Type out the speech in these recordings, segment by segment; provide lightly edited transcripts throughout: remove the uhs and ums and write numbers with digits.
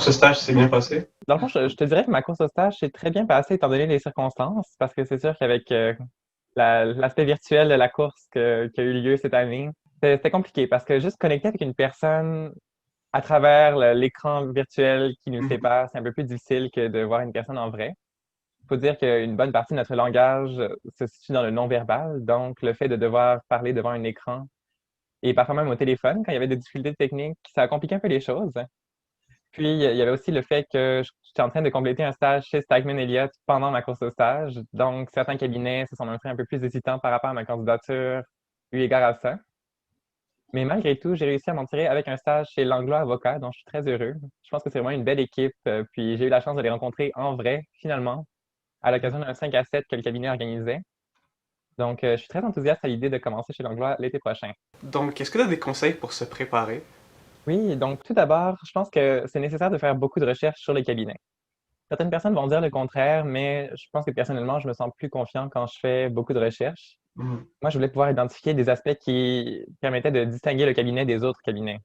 course stage s'est bien passée? Dans le fond, je te dirais que ma course au stage s'est très bien passée étant donné les circonstances, parce que c'est sûr qu'avec l'aspect virtuel de la course qui a eu lieu cette année, c'était compliqué parce que juste connecter avec une personne à travers l'écran virtuel qui nous Mhm. sépare, c'est un peu plus difficile que de voir une personne en vrai. Il faut dire qu'une bonne partie de notre langage se situe dans le non-verbal, donc le fait de devoir parler devant un écran et parfois même au téléphone, quand il y avait des difficultés techniques, ça a compliqué un peu les choses. Puis, il y avait aussi le fait que j'étais en train de compléter un stage chez Stagman Elliott pendant ma course au stage. Donc, certains cabinets se sont montrés un peu plus hésitants par rapport à ma candidature, eu égard à ça. Mais malgré tout, j'ai réussi à m'en tirer avec un stage chez Langlois Avocat, dont je suis très heureux. Je pense que c'est vraiment une belle équipe. Puis, j'ai eu la chance de les rencontrer en vrai, finalement, à l'occasion d'un 5 à 7 que le cabinet organisait. Donc, je suis très enthousiaste à l'idée de commencer chez Langlois l'été prochain. Donc, est-ce que tu as des conseils pour se préparer? Oui, donc tout d'abord, je pense que c'est nécessaire de faire beaucoup de recherches sur les cabinets. Certaines personnes vont dire le contraire, mais je pense que personnellement, je me sens plus confiant quand je fais beaucoup de recherches. Mhm. Moi, je voulais pouvoir identifier des aspects qui permettaient de distinguer le cabinet des autres cabinets.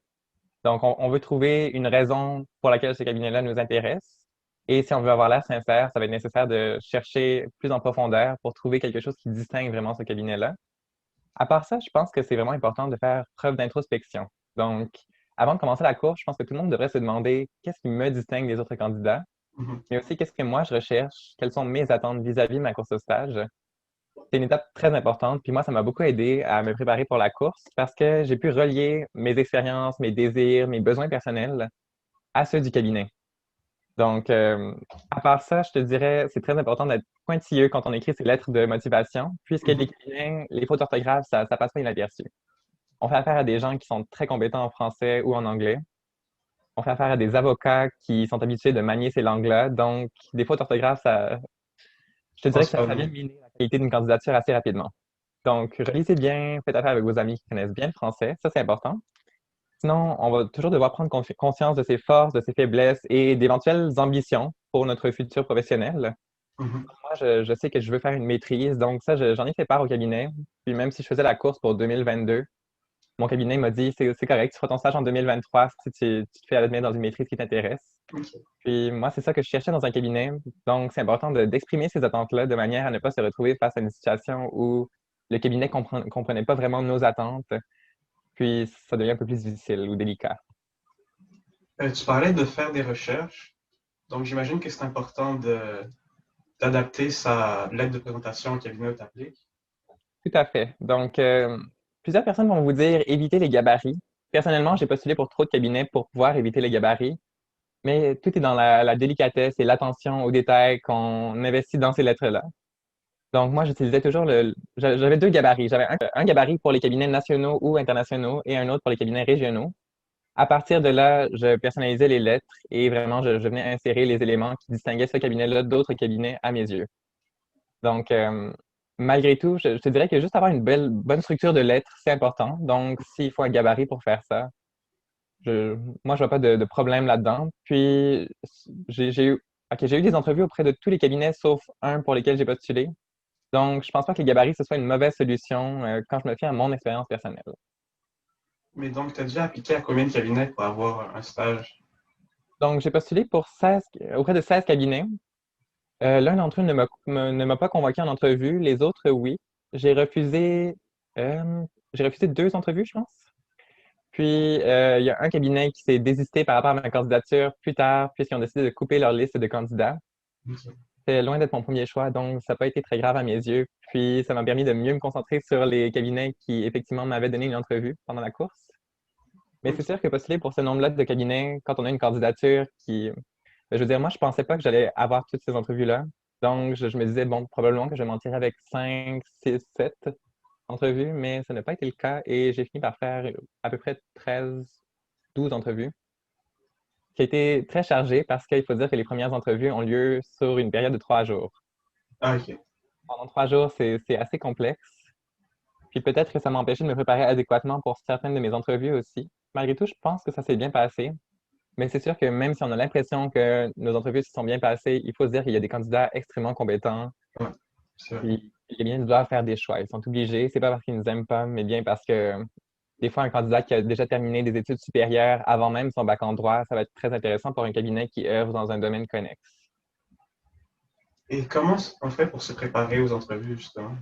Donc, on veut trouver une raison pour laquelle ce cabinet-là nous intéresse. Et si on veut avoir l'air sincère, ça va être nécessaire de chercher plus en profondeur pour trouver quelque chose qui distingue vraiment ce cabinet-là. À part ça, je pense que c'est vraiment important de faire preuve d'introspection. Donc, avant de commencer la course, je pense que tout le monde devrait se demander qu'est-ce qui me distingue des autres candidats, Mhm. mais aussi qu'est-ce que moi je recherche, quelles sont mes attentes vis-à-vis de ma course au stage. C'est une étape très importante, puis moi, ça m'a beaucoup aidé à me préparer pour la course parce que j'ai pu relier mes expériences, mes désirs, mes besoins personnels à ceux du cabinet. Donc, à part ça, je te dirais, c'est très important d'être pointilleux quand on écrit ses lettres de motivation, puisque les Mhm. cabinets, les fautes d'orthographe, ça passe pas inaperçu. On fait affaire à des gens qui sont très compétents en français ou en anglais. On fait affaire à des avocats qui sont habitués de manier ces langues-là. Donc, des fautes d'orthographe, je te dirais Pense que pas ça vient bien. miner la qualité d'une candidature assez rapidement. Donc, relisez bien, faites affaire avec vos amis qui connaissent bien le français. Ça, c'est important. Sinon, on va toujours devoir prendre conscience de ses forces, de ses faiblesses et d'éventuelles ambitions pour notre futur professionnel. Mhm. Moi, je sais que je veux faire une maîtrise, donc ça, j'en ai fait part au cabinet. Puis même si je faisais la course pour 2022, mon cabinet m'a dit, c'est correct, tu feras ton stage en 2023 si tu te fais admettre dans une maîtrise qui t'intéresse. Ok. Puis moi, c'est ça que je cherchais dans un cabinet. Donc, c'est important d'exprimer ces attentes-là de manière à ne pas se retrouver face à une situation où le cabinet comprenait pas vraiment nos attentes, puis ça devient un peu plus difficile ou délicat. Tu parlais de faire des recherches, donc j'imagine que c'est important d'adapter sa lettre de présentation au cabinet où t'appliques. Tout à fait. Donc, plusieurs personnes vont vous dire éviter les gabarits. Personnellement, j'ai postulé pour trop de cabinets pour pouvoir éviter les gabarits, mais tout est dans la délicatesse et l'attention aux détails qu'on investit dans ces lettres-là. Donc, moi, j'utilisais toujours j'avais deux gabarits. J'avais un gabarit pour les cabinets nationaux ou internationaux et un autre pour les cabinets régionaux. À partir de là, je personnalisais les lettres et vraiment, je venais insérer les éléments qui distinguaient ce cabinet-là d'autres cabinets à mes yeux. Donc, malgré tout, je te dirais que juste avoir une bonne structure de lettres, c'est important. Donc, s'il faut un gabarit pour faire ça, moi, je vois pas de problème là-dedans. Puis, j'ai eu, ok, j'ai eu des entrevues auprès de tous les cabinets sauf un pour lesquels j'ai postulé. Donc, je pense pas que les gabarits, ce soit une mauvaise solution quand je me fie à mon expérience personnelle. Mais donc, tu as déjà appliqué à combien de cabinets pour avoir un stage? Donc, j'ai postulé pour 16, auprès de 16 cabinets. L'un d'entre eux ne m'a pas convoqué en entrevue, les autres, oui. J'ai refusé, j'ai refusé deux entrevues, je pense. Puis, il y a un cabinet qui s'est désisté par rapport à ma candidature plus tard, puisqu'ils ont décidé de couper leur liste de candidats. Ok. C'est loin d'être mon premier choix, donc ça n'a pas été très grave à mes yeux. Puis, ça m'a permis de mieux me concentrer sur les cabinets qui, effectivement, m'avaient donné une entrevue pendant la course. Mais c'est Ok. sûr que postuler pour ce nombre-là de cabinets, quand on a une candidature qui... Je veux dire, moi, je pensais pas que j'allais avoir toutes ces entrevues-là. Donc, je me disais, bon, probablement que je vais m'en tirer avec 5, 6, 7 entrevues, mais ça n'a pas été le cas et j'ai fini par faire à peu près 13, 12 entrevues, qui a été très chargé parce qu'il faut dire que les premières entrevues ont lieu sur une période de 3 jours. Ah, ok. Pendant 3 jours, c'est assez complexe. Puis peut-être que ça m'a empêché de me préparer adéquatement pour certaines de mes entrevues aussi. Malgré tout, je pense que ça s'est bien passé. Mais c'est sûr que même si on a l'impression que nos entrevues se sont bien passées, il faut se dire qu'il y a des candidats extrêmement compétents. Ouais, c'est vrai. Puis les cabinets doivent faire des choix. Ils sont obligés. C'est pas parce qu'ils nous aiment pas, mais bien parce que Des fois, un candidat qui a déjà terminé des études supérieures avant même son bac en droit, ça va être très intéressant pour un cabinet qui œuvre dans un domaine connexe. Et comment on fait pour se préparer aux entrevues, justement?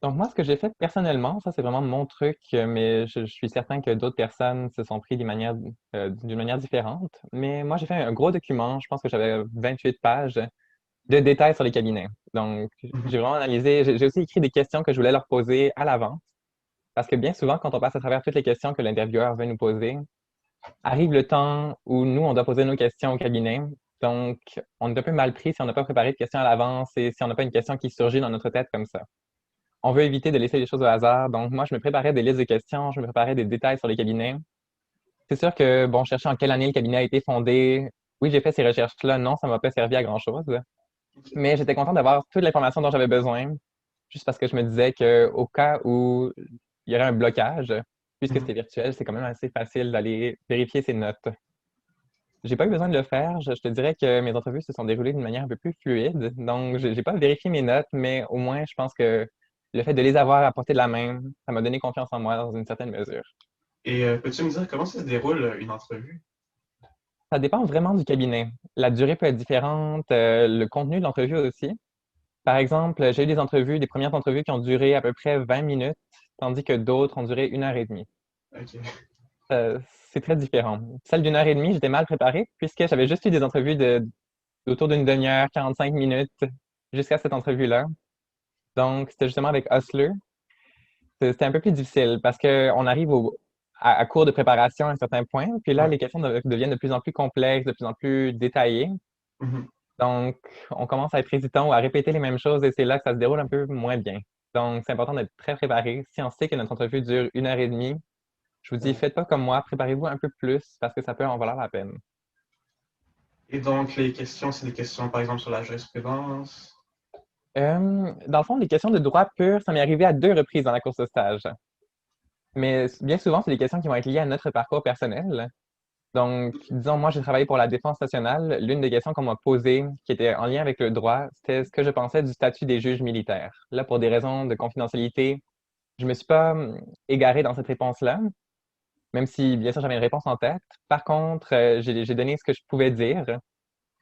Donc moi, ce que j'ai fait personnellement, ça c'est vraiment mon truc, mais je suis certain que d'autres personnes se sont pris d'une manière différente. Mais moi, j'ai fait un gros document, je pense que j'avais 28 pages de détails sur les cabinets. Donc, Mhm. j'ai vraiment analysé, j'ai aussi écrit des questions que je voulais leur poser à l'avance, parce que bien souvent, quand on passe à travers toutes les questions que l'intervieweur veut nous poser, arrive le temps où nous, on doit poser nos questions au cabinet. Donc, on est un peu mal pris si on n'a pas préparé de questions à l'avance et si on n'a pas une question qui surgit dans notre tête comme ça. On veut éviter de laisser les choses au hasard. Donc, moi, je me préparais des listes de questions, je me préparais des détails sur les cabinets. C'est sûr que, bon, chercher en quelle année le cabinet a été fondé, oui, j'ai fait ces recherches-là. Non, ça ne m'a pas servi à grand-chose. Mais j'étais content d'avoir toute l'information dont j'avais besoin, juste parce que je me disais qu'au cas où il y aurait un blocage, puisque Mhm. c'était virtuel, c'est quand même assez facile d'aller vérifier ses notes. J'ai pas eu besoin de le faire. Je te dirais que mes entrevues se sont déroulées d'une manière un peu plus fluide. Donc, j'ai pas vérifié mes notes, mais au moins, je pense que le fait de les avoir à portée de la main, ça m'a donné confiance en moi dans une certaine mesure. Et peux-tu me dire comment ça se déroule une entrevue? Ça dépend vraiment du cabinet. La durée peut être différente, le contenu de l'entrevue aussi. Par exemple, j'ai eu des premières entrevues qui ont duré à peu près 20 minutes, tandis que d'autres ont duré 1 heure et demie. Ok. Euh, c'est très différent. Celle d'1 heure et demie, j'étais mal préparée puisque j'avais juste eu des entrevues d'autour d'une demi-heure, 45 minutes jusqu'à cette entrevue-là. Donc, c'était justement avec Hustler. C'était un peu plus difficile parce qu'on arrive à court de préparation à un certain point, puis là, Ouais. les questions deviennent de plus en plus complexes, de plus en plus détaillées. Mhm. Donc, on commence à être hésitant ou à répéter les mêmes choses et c'est là que ça se déroule un peu moins bien. Donc, c'est important d'être très préparé. Si on sait que notre entrevue dure 1 heure et demie, je vous dis, Ouais. faites pas comme moi, préparez-vous un peu plus parce que ça peut en valoir la peine. Et donc, les questions, c'est des questions, par exemple, sur la jurisprudence. Dans le fond, les questions de droit pur, ça m'est arrivé à 2 reprises dans la course de stage. Mais bien souvent, c'est des questions qui vont être liées à notre parcours personnel. Donc, disons, moi, j'ai travaillé pour la Défense nationale. L'une des questions qu'on m'a posées, qui était en lien avec le droit, c'était ce que je pensais du statut des juges militaires. Là, pour des raisons de confidentialité, je me suis pas égaré dans cette réponse-là, même si, bien sûr, j'avais une réponse en tête. Par contre, j'ai donné ce que je pouvais dire,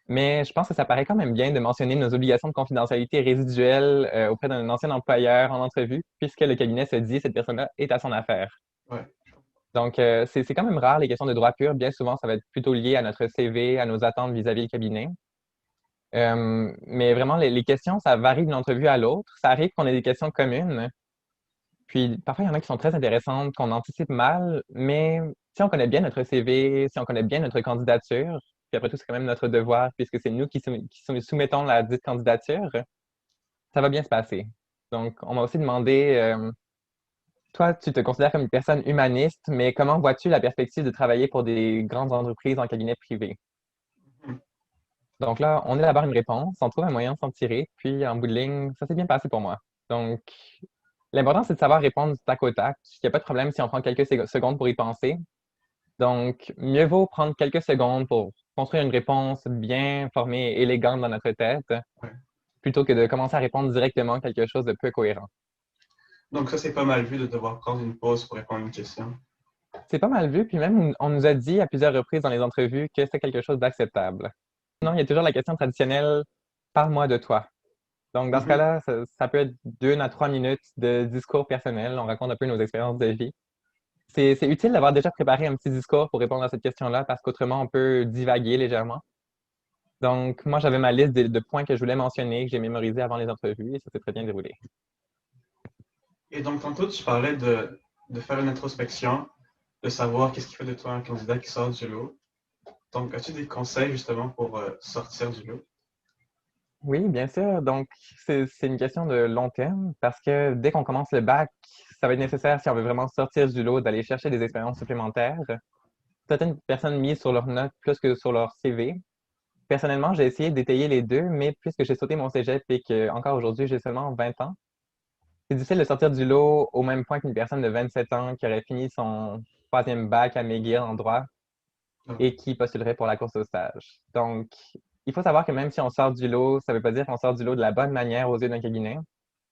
mais je pense que ça paraît quand même bien de mentionner nos obligations de confidentialité résiduelles auprès d'un ancien employeur en entrevue, puisque le cabinet se dit cette personne-là est à son affaire. Ouais. Donc, c'est quand même rare, les questions de droit pur. Bien souvent, ça va être plutôt lié à notre CV, à nos attentes vis-à-vis du cabinet. Mais vraiment, les questions, ça varie d'une entrevue à l'autre. Ça arrive qu'on ait des questions communes. Puis, parfois, il y en a qui sont très intéressantes, qu'on anticipe mal. Mais si on connaît bien notre CV, si on connaît bien notre candidature, puis après tout, c'est quand même notre devoir, puisque c'est nous qui soumettons la dite candidature, ça va bien se passer. Donc, on m'a aussi demandé, toi, tu te considères comme une personne humaniste, mais comment vois-tu la perspective de travailler pour des grandes entreprises en cabinet privé? Mhm. Donc là, on élabore une réponse, on trouve un moyen de s'en tirer, puis en bout de ligne, ça s'est bien passé pour moi. Donc, l'important, c'est de savoir répondre du tac au tac. Il n'y a pas de problème si on prend quelques secondes pour y penser. Donc, mieux vaut prendre quelques secondes pour construire une réponse bien formée et élégante dans notre tête, Ouais. plutôt que de commencer à répondre directement quelque chose de peu cohérent. Donc, ça, c'est pas mal vu de devoir prendre une pause pour répondre à une question. C'est pas mal vu, puis même on nous a dit à plusieurs reprises dans les entrevues que c'est quelque chose d'acceptable. Sinon, il y a toujours la question traditionnelle, parle-moi de toi. Donc, dans ce Mhm. cas-là, ça peut être 2 à 3 minutes de discours personnel. On raconte un peu nos expériences de vie. C'est utile d'avoir déjà préparé un petit discours pour répondre à cette question-là parce qu'autrement, on peut divaguer légèrement. Donc, moi, j'avais ma liste de points que je voulais mentionner, que j'ai mémorisé avant les entrevues et ça s'est très bien déroulé. Et donc, tantôt, tu parlais de faire une introspection, de savoir qu'est-ce qui fait de toi un candidat qui sort du lot. Donc, as-tu des conseils justement pour sortir du lot? Oui, bien sûr. Donc, c'est une question de long terme parce que dès qu'on commence le bac, ça va être nécessaire si on veut vraiment sortir du lot d'aller chercher des expériences supplémentaires. Certaines personnes misent sur leurs notes plus que sur leur CV. Personnellement, j'ai essayé d'étayer les deux, mais puisque j'ai sauté mon cégep et que encore aujourd'hui, j'ai seulement 20 ans, c'est difficile de sortir du lot au même point qu'une personne de 27 ans qui aurait fini son troisième bac à McGill en droit Ah, et qui postulerait pour la course au stage. Donc, il faut savoir que même si on sort du lot, ça ne veut pas dire qu'on sort du lot de la bonne manière aux yeux d'un cabinet.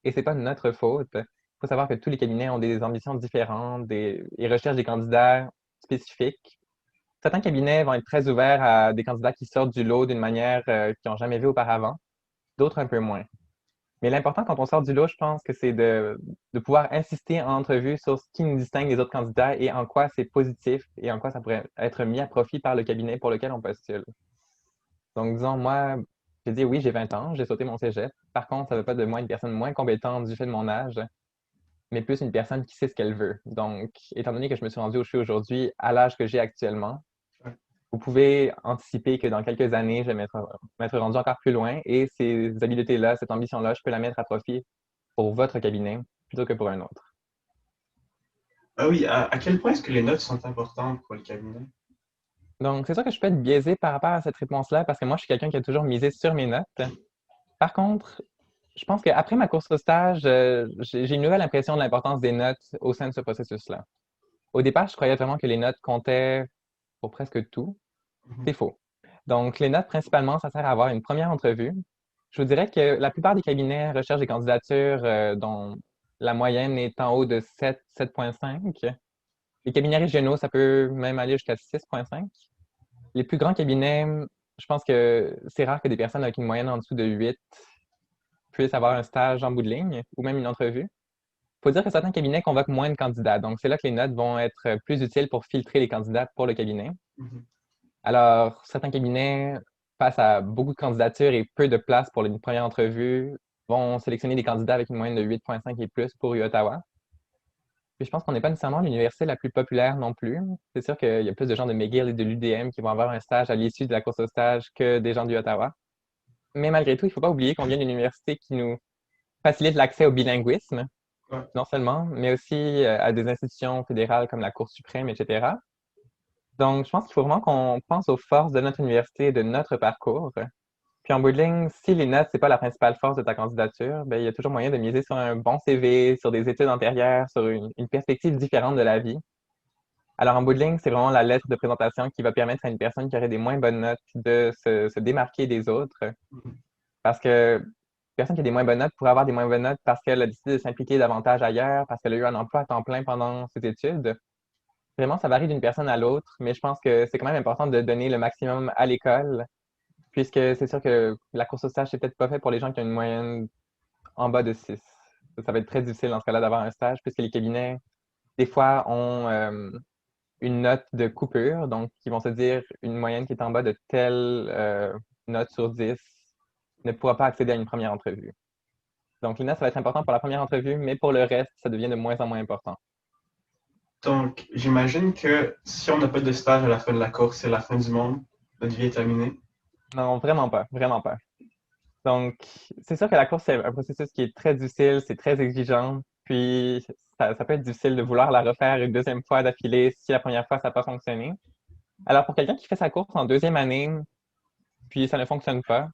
Et c'est pas notre faute. Il faut savoir que tous les cabinets ont des ambitions différentes, ils recherchent des candidats spécifiques. Certains cabinets vont être très ouverts à des candidats qui sortent du lot d'une manière qu'ils n'ont jamais vue auparavant, d'autres un peu moins. Mais l'important quand on sort du lot, je pense que c'est de pouvoir insister en entrevue sur ce qui nous distingue des autres candidats et en quoi c'est positif et en quoi ça pourrait être mis à profit par le cabinet pour lequel on postule. Donc, disons, moi, j'ai dit oui, j'ai 20 ans, j'ai sauté mon cégep. Par contre, ça ne veut pas de moi une personne moins compétente du fait de mon âge, mais plus une personne qui sait ce qu'elle veut. Donc, étant donné que je me suis rendu où je suis aujourd'hui, à l'âge que j'ai actuellement, Ouais. vous pouvez anticiper que dans quelques années, je vais m'être rendu encore plus loin et ces habiletés-là, cette ambition-là, je peux la mettre à profit pour votre cabinet plutôt que pour un autre. Ah oui, à quel point est-ce que les notes sont importantes pour le cabinet? Donc, c'est sûr que je peux être biaisé par rapport à cette réponse-là parce que moi, je suis quelqu'un qui a toujours misé sur mes notes. Par contre, je pense qu'après ma course au stage, j'ai une nouvelle impression de l'importance des notes au sein de ce processus-là. Au départ, je croyais vraiment que les notes comptaient pour presque tout. Mhm. C'est faux. Donc, les notes, principalement, ça sert à avoir une première entrevue. Je vous dirais que la plupart des cabinets recherchent des candidatures dont la moyenne est en haut de 7, 7,5. Les cabinets régionaux, ça peut même aller jusqu'à 6,5. Les plus grands cabinets, je pense que c'est rare que des personnes avec une moyenne en dessous de 8 puissent avoir un stage en bout de ligne ou même une entrevue. Il faut dire que certains cabinets convoquent moins de candidats. Donc, c'est là que les notes vont être plus utiles pour filtrer les candidats pour le cabinet. Mhm. Alors, certains cabinets, face à beaucoup de candidatures et peu de place pour une première entrevue, vont sélectionner des candidats avec une moyenne de 8,5 et plus pour Ottawa. Puis je pense qu'on n'est pas nécessairement l'université la plus populaire non plus. C'est sûr qu'il y a plus de gens de McGill et de l'UDM qui vont avoir un stage à l'issue de la course au stage que des gens du Ottawa. Mais malgré tout, il ne faut pas oublier qu'on vient d'une université qui nous facilite l'accès au bilinguisme, Ouais. non seulement, mais aussi à des institutions fédérales comme la Cour suprême, etc. Donc, je pense qu'il faut vraiment qu'on pense aux forces de notre université et de notre parcours. Puis en bout de ligne, si les notes, c'est pas la principale force de ta candidature, ben, il y a toujours moyen de miser sur un bon CV, sur des études antérieures, sur une perspective différente de la vie. Alors en bout de ligne, c'est vraiment la lettre de présentation qui va permettre à une personne qui aurait des moins bonnes notes de se démarquer des autres. Mhm. Parce que une personne qui a des moins bonnes notes pourrait avoir des moins bonnes notes parce qu'elle a décidé de s'impliquer davantage ailleurs, parce qu'elle a eu un emploi à temps plein pendant ses études. Vraiment, ça varie d'une personne à l'autre, mais je pense que c'est quand même important de donner le maximum à l'école, puisque c'est sûr que la course au stage, c'est peut-être pas fait pour les gens qui ont une moyenne en bas de 6. Ça va être très difficile dans ce cas-là d'avoir un stage, puisque les cabinets, des fois, ont une note de coupure, donc ils vont se dire une moyenne qui est en bas de telle note sur 10 ne pourra pas accéder à une première entrevue. Donc, les notes, ça va être important pour la première entrevue, mais pour le reste, ça devient de moins en moins important. Donc, j'imagine que si on n'a pas de stage à la fin de la course, c'est la fin du monde. Notre vie est terminée. Non, vraiment pas, vraiment pas. Donc, c'est sûr que la course, c'est un processus qui est très difficile, c'est très exigeant, puis ça peut être difficile de vouloir la refaire une deuxième fois d'affilée si la première fois, ça n'a pas fonctionné. Alors, pour quelqu'un qui fait sa course en deuxième année, puis ça ne fonctionne pas,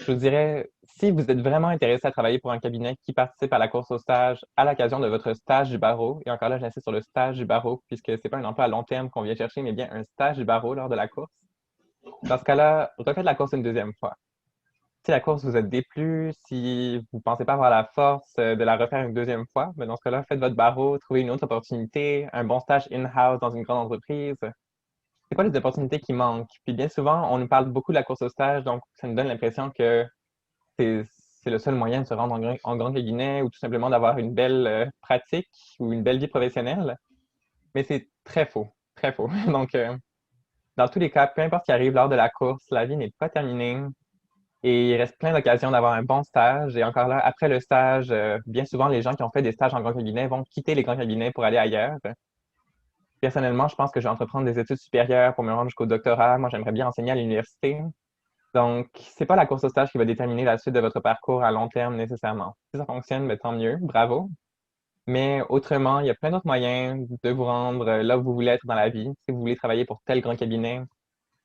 je vous dirais, si vous êtes vraiment intéressé à travailler pour un cabinet qui participe à la course au stage à l'occasion de votre stage du barreau, et encore là, j'insiste sur le stage du barreau, puisque c'est pas un emploi à long terme qu'on vient chercher, mais bien un stage du barreau lors de la course. Dans ce cas-là, refaites la course une deuxième fois. Si la course vous a déplu, si vous ne pensez pas avoir la force de la refaire une deuxième fois, ben dans ce cas-là, faites votre barreau, trouvez une autre opportunité, un bon stage in-house dans une grande entreprise. C'est quoi les opportunités qui manquent? Puis bien souvent, on nous parle beaucoup de la course au stage, donc ça nous donne l'impression que c'est c'est le seul moyen de se rendre en grand cabinet ou tout simplement d'avoir une belle pratique ou une belle vie professionnelle. Mais c'est très faux, très faux. Donc, dans tous les cas, peu importe ce qui arrive lors de la course, la vie n'est pas terminée et il reste plein d'occasions d'avoir un bon stage. Et encore là, après le stage, bien souvent, les gens qui ont fait des stages en grand cabinet vont quitter les grands cabinets pour aller ailleurs. Personnellement, je pense que je vais entreprendre des études supérieures pour me rendre jusqu'au doctorat. Moi, j'aimerais bien enseigner à l'université. Donc, c'est pas la course au stage qui va déterminer la suite de votre parcours à long terme nécessairement. Si ça fonctionne, ben, tant mieux, bravo. Mais autrement, il y a plein d'autres moyens de vous rendre là où vous voulez être dans la vie. Si vous voulez travailler pour tel grand cabinet,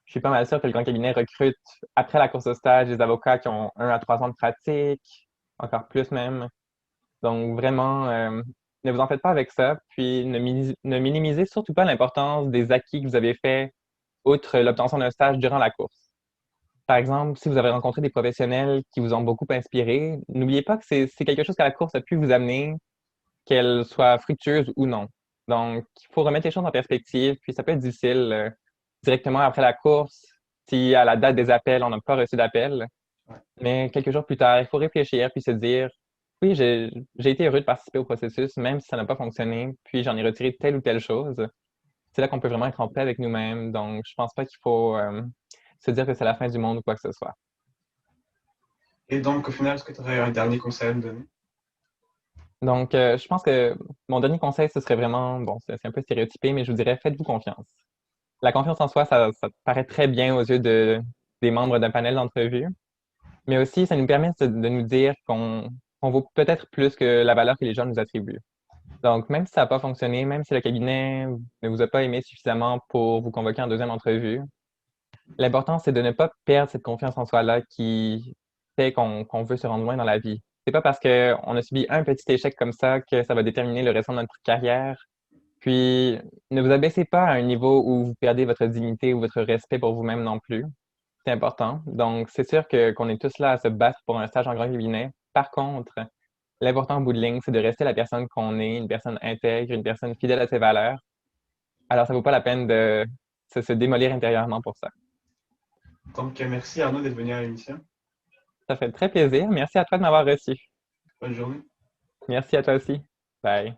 je suis pas mal sûr que le grand cabinet recrute après la course au stage des avocats qui ont 1 à 3 ans de pratique, encore plus même. Donc vraiment, ne vous en faites pas avec ça. Puis ne minimisez surtout pas l'importance des acquis que vous avez faits outre l'obtention d'un stage durant la course. Par exemple, si vous avez rencontré des professionnels qui vous ont beaucoup inspiré, n'oubliez pas que c'est quelque chose que la course a pu vous amener. qu'elle soit fructueuse ou non. Donc, il faut remettre les choses en perspective, puis ça peut être difficile directement après la course, si à la date des appels, on n'a pas reçu d'appel. Ouais. Mais quelques jours plus tard, il faut réfléchir puis se dire, oui, j'ai été heureux de participer au processus, même si ça n'a pas fonctionné, puis j'en ai retiré telle ou telle chose. C'est là qu'on peut vraiment être en paix avec nous-mêmes. Donc, je pense pas qu'il faut se dire que c'est la fin du monde ou quoi que ce soit. Et donc, au final, est-ce que tu aurais un dernier conseil à me donner? Donc, je pense que mon dernier conseil, ce serait vraiment, bon, c'est un peu stéréotypé, mais je vous dirais, faites-vous confiance. La confiance en soi, ça paraît très bien aux yeux des membres d'un panel d'entrevue, mais aussi, ça nous permet de nous dire qu'on vaut peut-être plus que la valeur que les gens nous attribuent. Donc, même si ça n'a pas fonctionné, même si le cabinet ne vous a pas aimé suffisamment pour vous convoquer en deuxième entrevue, l'important, c'est de ne pas perdre cette confiance en soi-là qui fait qu'on veut se rendre loin dans la vie. C'est pas parce qu'on a subi un petit échec comme ça que ça va déterminer le restant de notre carrière. Puis, ne vous abaissez pas à un niveau où vous perdez votre dignité ou votre respect pour vous-même non plus. C'est important. Donc, c'est sûr qu'on est tous là à se battre pour un stage en grand cabinet. Par contre, l'important au bout de ligne, c'est de rester la personne qu'on est, une personne intègre, une personne fidèle à ses valeurs. Alors, ça vaut pas la peine de se démolir intérieurement pour ça. Donc, merci Arnaud d'être venu à l'émission. Ça fait très plaisir. Merci à toi de m'avoir reçu. Bonne journée. Merci à toi aussi. Bye.